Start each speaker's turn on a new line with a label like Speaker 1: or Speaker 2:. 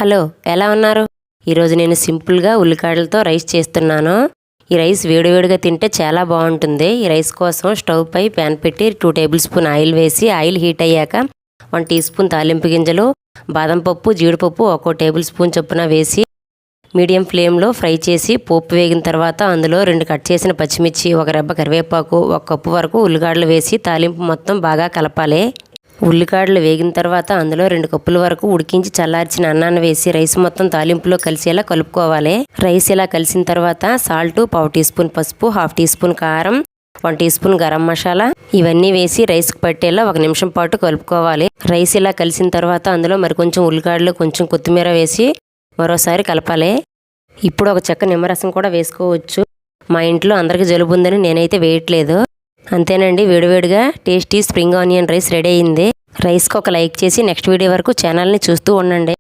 Speaker 1: Hello, ఎలా ఉన్నారు? ఈరోజు నేను సింపుల్గా ఉల్లికాడలతో రైస్ చేస్తున్నాను. ఈ రైస్ వేడివేడిగా తింటే చాలా బాగుంటుంది. ఈ రైస్ కోసం స్టవ్ పై ప్యాన్ పెట్టి 2 టేబుల్ స్పూన్ ఆయిల్ వేసి ఆయిల్ హీట్ అయ్యాక 1 టీ స్పూన్ తాలింపు గింజలు, బాదం పప్పు, జీడిపప్పు 1 టేబుల్ స్పూన్ చొప్పున వేసి మీడియం ఫ్లేమ్లో ఫ్రై చేసి పోపు వేగిన తర్వాత అందులో 2 కట్ చేసిన పచ్చిమిర్చి, 1 రెబ్బ కరివేపాకు, 1 కప్పు వరకు ఉల్లిగడ్డలు వేసి తాలింపు మొత్తం బాగా కలపాలి. ఉల్లికాడలు వేగిన తర్వాత అందులో 2 కప్పుల వరకు ఉడికించి చల్లార్చిన అన్నాన్ని వేసి రైస్ మొత్తం తాలింపులో కలిసేలా కలుపుకోవాలి. రైస్ ఇలా కలిసిన తర్వాత సాల్ట్, 1/2 టీ స్పూన్ పసుపు, 1/2 టీ స్పూన్ కారం, 1 టీ స్పూన్ గరం మసాలా ఇవన్నీ వేసి రైస్కి పట్టేలా 1 నిమిషం పాటు కలుపుకోవాలి. రైస్ ఇలా కలిసిన తర్వాత అందులో మరికొంచెం ఉల్లికాడలు, కొంచెం కొత్తిమీర వేసి మరోసారి కలపాలి. ఇప్పుడు 1 చెక్క నిమ్మరసం కూడా వేసుకోవచ్చు. మా ఇంట్లో అందరికీ జలుబు ఉందని నేనైతే వేయట్లేదు. అంతేనండి, వేడివేడిగా tasty spring onion rice ready అయింది. రైస్కి ఒక లైక్ చేసి నెక్స్ట్ వీడియో వరకు ఛానల్ని చూస్తూ ఉండండి.